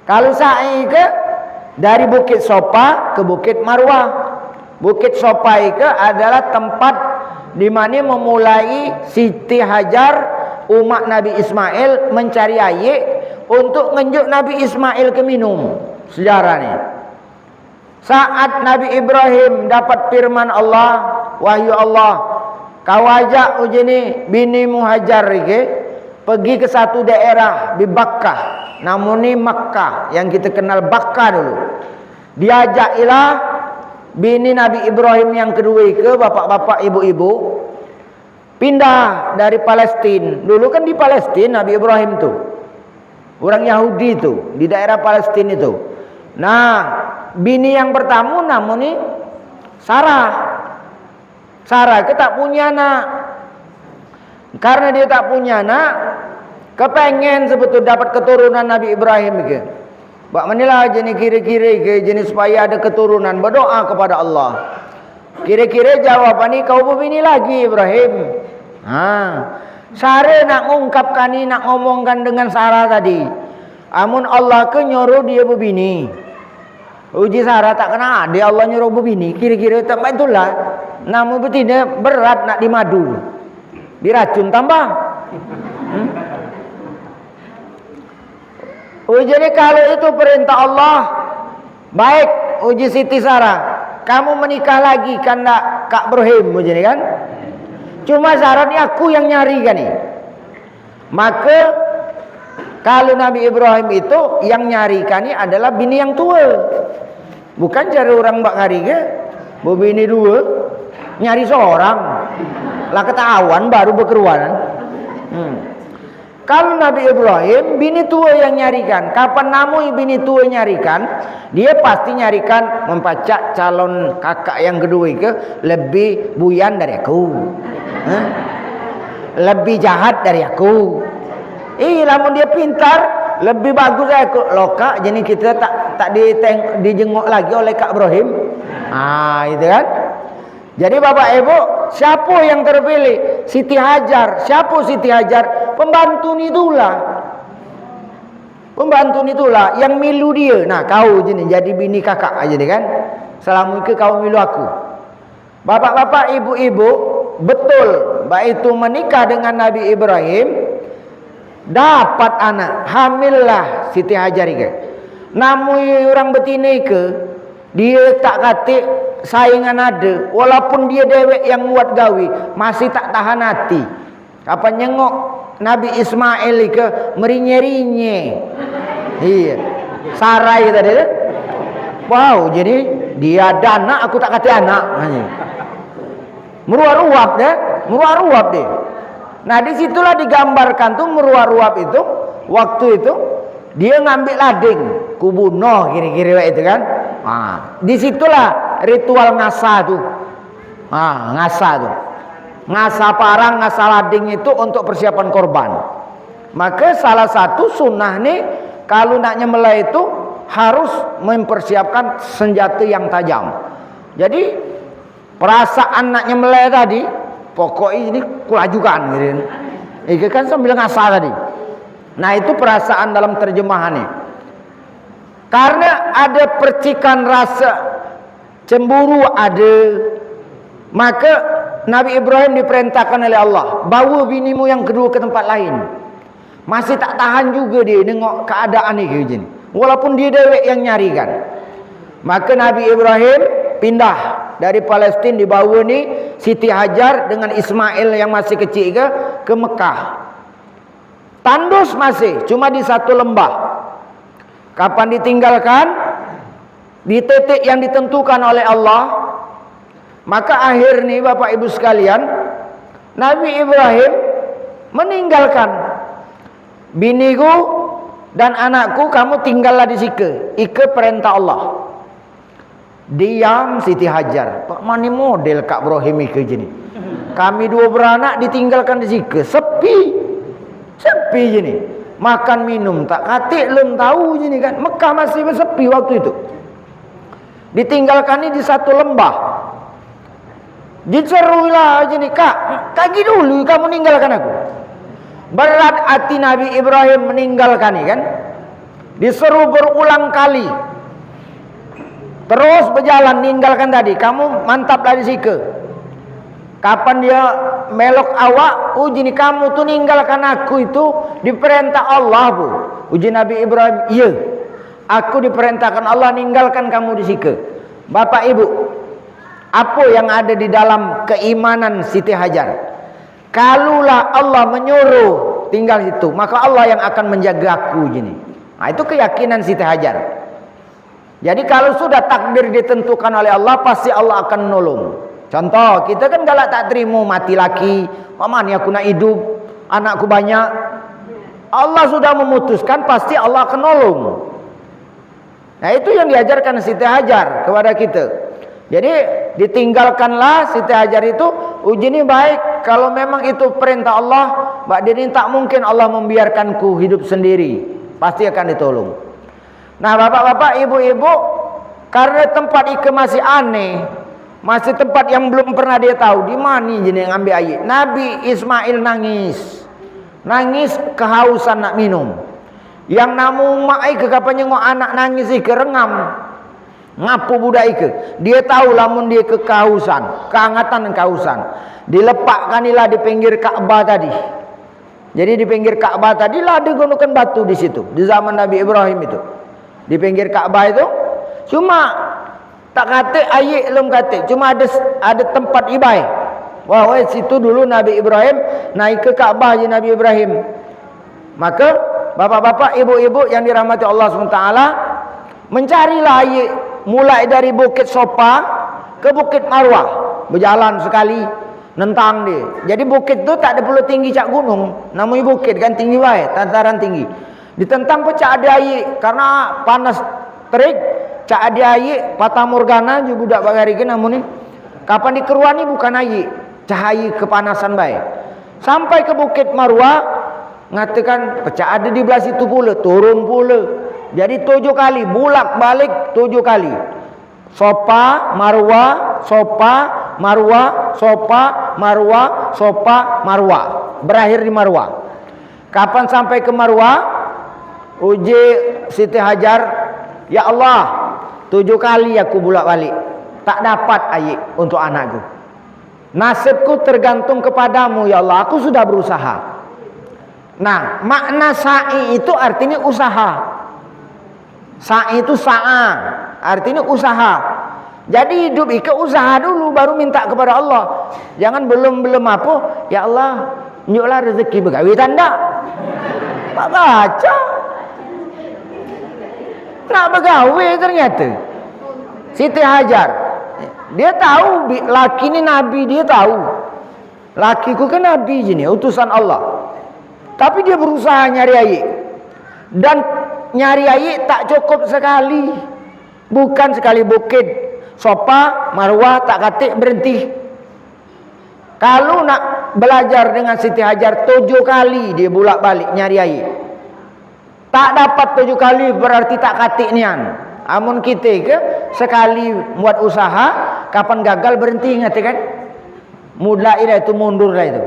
Kalau sa'i ke dari Bukit Sofa ke Bukit Marwah. Bukit Sofa itu adalah tempat di mana memulai Siti Hajar umat Nabi Ismail mencari air untuk ngenjuk Nabi Ismail ke minum. Sejarah ni. Saat Nabi Ibrahim dapat firman Allah, wahyu Allah, kau ajak ujini bini Hajar ke pergi ke satu daerah di Bakkah, namun ni Makkah yang kita kenal Bakkah dulu. Diajak ilah bini Nabi Ibrahim yang kedua ke bapak-bapak ibu-ibu pindah dari Palestina. Dulu kan di Palestina Nabi Ibrahim tu, orang Yahudi tu di daerah Palestina itu. Nah, bini yang pertama namun ni Sarah. Sarah ke tak punya anak. Karena dia tak punya anak, kepengen sebetul dapat keturunan Nabi Ibrahim ke. Bak manilah jenis kira-kira ke jenis supaya ada keturunan, berdoa kepada Allah. Kira-kira jawapan ni kau berbini lagi Ibrahim. Sarah nak mengungkapkan ni, nak ngomongkan dengan Sarah tadi. Amun Allah ke nyuruh dia berbini. Uji Sarah tak kena dia Allah nyuruh berbini. Kira-kira tak itulah. Namun betina berat nak dimadu. Diracun tambah. Jadi kalau itu perintah Allah, baik uji Siti Sarah, kamu menikah lagi kan nak Kak Ibrahim begini kan? Cuma syaratnya aku yang nyari kan ni. Maka kalau Nabi Ibrahim itu yang nyarikan ni adalah bini yang tua. Bukan cari orang bak hari ke? Bini dua nyari seorang. Lah ketahuan baru berkeruan. Kalau Nabi Ibrahim bini tua yang nyarikan. Kapan namu bini tua nyarikan, dia pasti nyarikan mempacak calon kakak yang kedua ke lebih buyan dari aku. Lebih jahat dari aku. Lamun dia pintar, lebih bagus dari aku. Loka jadi kita tak dijenguk lagi oleh Kak Ibrahim. Itu kan. Jadi Bapak Ibu, siapa yang terpilih? Siti Hajar. Siapa Siti Hajar? Pembantu itulah. Pembantu itulah yang milu dia. Nah, kau jadi bini kakak aja deh kan. Selama itu kau milu aku. Bapak-bapak, ibu-ibu, betul. Baik itu menikah dengan Nabi Ibrahim, dapat anak, hamillah Siti Hajar ke. Namun orang betina ke, dia tak kata saingan ada, walaupun dia dewek yang muat gawi, masih tak tahan hati. Kapan nyengok Nabi Ismail ke merinye-rinye. Iya. Sarai tadi. Wow, jadi dia ada anak, aku tak kata anak. Meruap-ruap deh, meruap-ruap deh. Nah, disitulah digambarkan tuh meruap-ruap itu. Waktu itu dia ngambil lading, kubunuh kira-kira itu kan. Disitulah ritual ngasa tuh. Ngasa tuh. Ngasa parang, ngasa lading itu untuk persiapan korban. Maka salah satu sunnah nih kalau nak nyembelih itu harus mempersiapkan senjata yang tajam. Jadi perasaan nak nyembelih tadi, pokoknya ini kulajukan gitu. Itu kan sambil ngasa tadi. Nah, itu perasaan dalam terjemahan nih. Karena ada percikan rasa cemburu ada, maka Nabi Ibrahim diperintahkan oleh Allah, bawa binimu yang kedua ke tempat lain. Masih tak tahan juga dia tengok keadaan ni kayak gini. Walaupun dia dewek yang nyarikan. Maka Nabi Ibrahim pindah dari Palestina, dibawa ni Siti Hajar dengan Ismail yang masih kecil ke Mekah. Tandus masih cuma di satu lembah. Kapan ditinggalkan? Di titik yang ditentukan oleh Allah. Maka akhir ni Bapak Ibu sekalian, Nabi Ibrahim meninggalkan biniku dan anakku, kamu tinggallah di situ. Ike perintah Allah. Diam Siti Hajar. Pak mani model Kak Ibrahim ike gini. Kami dua beranak ditinggalkan di situ. Sepi. Sepi gini. Makan minum tak katik belum tahu gini kan. Mekah masih sepi waktu itu. Ditinggalkan ini di satu lembah. Diserulah gini, Kak, kaki dulu kamu meninggalkan aku. Berat hati Nabi Ibrahim meninggalkan ini kan. Diseru berulang kali. Terus berjalan, ninggalkan tadi. Kamu mantaplah di situ. Kapan dia melok awak, uji ni kamu tu ninggalkan aku itu diperintah Allah, bu. Uji Nabi Ibrahim, iya. Aku diperintahkan Allah ninggalkan kamu di situ. Bapak Ibu, apa yang ada di dalam keimanan Siti Hajar? Kalulah Allah menyuruh tinggal situ, maka Allah yang akan menjaga aku gini. Nah, itu keyakinan Siti Hajar. Jadi kalau sudah takdir ditentukan oleh Allah, pasti Allah akan menolong. Contoh, kita kan galak tak terima mati laki. Mama ni aku nak hidup, anakku banyak. Allah sudah memutuskan, pasti Allah akan nolong. Nah, itu yang diajarkan Siti Hajar kepada kita. Jadi ditinggalkanlah Siti Hajar itu. Uji ini baik. Kalau memang itu perintah Allah, Mbak Dini tak mungkin Allah membiarkanku hidup sendiri. Pasti akan ditolong. Nah, bapak-bapak, ibu-ibu, karena tempat itu masih aneh, masih tempat yang belum pernah dia tahu di mana jenis ngambil air. Nabi Ismail nangis kehausan nak minum. Yang namu mak ke kapan nyengok anak nangis kerengam. Ngapu budak ke? Dia tahu lamun dia kehausan, kehangatan dan kehausan. Dilepakkanilah di pinggir Ka'bah tadi. Jadi di pinggir Ka'bah tadi lah ada gundukan batu di situ di zaman Nabi Ibrahim itu. Di pinggir Ka'bah itu cuma tak kata air belum kata, cuma ada tempat ibai. Wah, situ dulu Nabi Ibrahim naik ke Ka'bah je Nabi Ibrahim. Maka bapak-bapak, ibu-ibu yang dirahmati Allah SWT, mencarilah air mulai dari Bukit Sopa ke Bukit Marwah. Berjalan sekali nentang dia. Jadi bukit tu tak ada perlu tinggi cak gunung. Namanya bukit kan tinggi baik, tantaran tinggi. Ditentang pecah ada air karena panas terik. Cak ada air, patah morgana juga budak bagari ke namun ni. Kapan dikeruan ni bukan air, cahaya kepanasan baik. Sampai ke Bukit Marwah, ngatakan pecah ada di belah situ pula, turun pula. Jadi 7 kali, bulak balik 7 kali. Sopa, Marwah, Sopa, Marwah, Sopa, Marwah, Sopa, Marwah. Berakhir di Marwah. Kapan sampai ke Marwah? Uji Siti Hajar, ya Allah, 7 kali aku bulak balik, tak dapat air untuk anakku. Nasibku tergantung kepadamu ya Allah, aku sudah berusaha. Nah, makna sa'i itu artinya usaha. Sa'i itu sa'a, artinya usaha. Jadi hidup itu usaha dulu baru minta kepada Allah. Jangan belum apa, ya Allah, nyuklah rezeki begawi tanda. Tak baca. Nak begawi ternyata. Siti Hajar, dia tahu laki ni nabi, dia tahu. Lakiku kan nabi je ni, utusan Allah. Tapi dia berusaha nyari air. Dan nyari air tak cukup sekali. Bukan sekali bukit Sopa, Marwah tak katik berhenti. Kalau nak belajar dengan Siti Hajar 7 kali dia bolak balik nyari air. Tak dapat 7 kali berarti tak katik nian. Amun kita ke sekali buat usaha, kapan gagal berhenti ingat kan? Mulailah itu, mundurlah itu.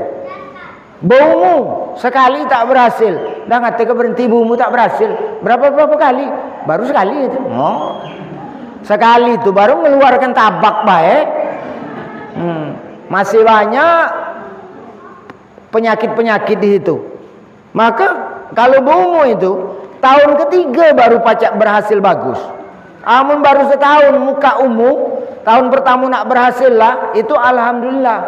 Baumu sekali tak berhasil, dah kata ke berhenti, baumu tak berhasil. Berapa kali? Baru sekali itu. Oh. Sekali itu baru mengeluarkan tabak baik. Masih banyak penyakit-penyakit di situ. Maka kalau baumu itu tahun ketiga baru pacak berhasil bagus. Amun baru setahun muka umum, tahun pertama nak berhasil lah, itu alhamdulillah.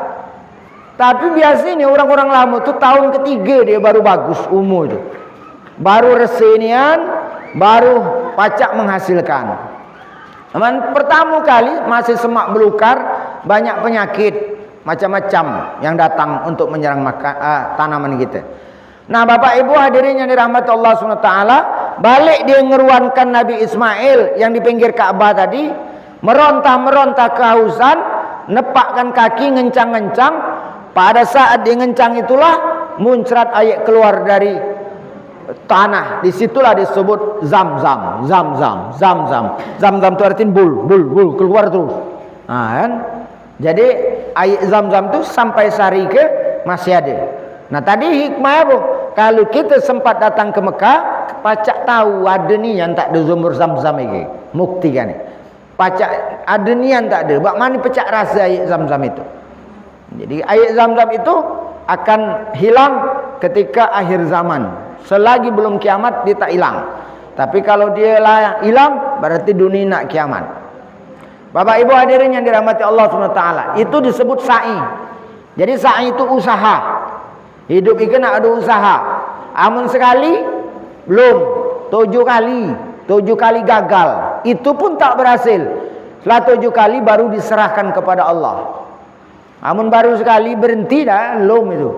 Tapi biasanya orang-orang lama tu tahun ketiga dia baru bagus umur itu. Baru resenian, baru pacak menghasilkan. Aman pertama kali masih semak belukar, banyak penyakit macam-macam yang datang untuk menyerang tanaman kita. Nah, Bapak Ibu hadirin yang dirahmati Allah SWT, balik dia ngeruankan Nabi Ismail yang di pinggir Ka'bah tadi, meronta-meronta kehausan, nepakkan kaki ngencang-ngencang. Pada saat dia ngencang itulah muncrat air keluar dari tanah. Disitulah disebut Zam-Zam. Zam-Zam itu artinya bul keluar terus. Nah, kan? Jadi air Zam-Zam itu sampai sehari ke masih ada. Nah, tadi hikmah apa? kalau kita sempat datang ke Mekah, pacak tahu ada ni yang tak ada sumber Zam-Zam lagi. Mukti kan ni. Pacak ada ni yang tak ada. Bak mana pecak rasa air Zam-Zam itu? Jadi air Zam-Zam itu akan hilang ketika akhir zaman. Selagi belum kiamat dia tak hilang. Tapi kalau dia lah hilang, berarti dunia nak kiamat. Bapak Ibu hadirin yang dirahmati Allah SWT, itu disebut sa'i. Jadi sa'i itu usaha. Hidup itu nak ada usaha. Amun sekali belum, 7 kali gagal. Itu pun tak berhasil. Setelah 7 kali baru diserahkan kepada Allah. Amun baru sekali berhenti dah, belum itu.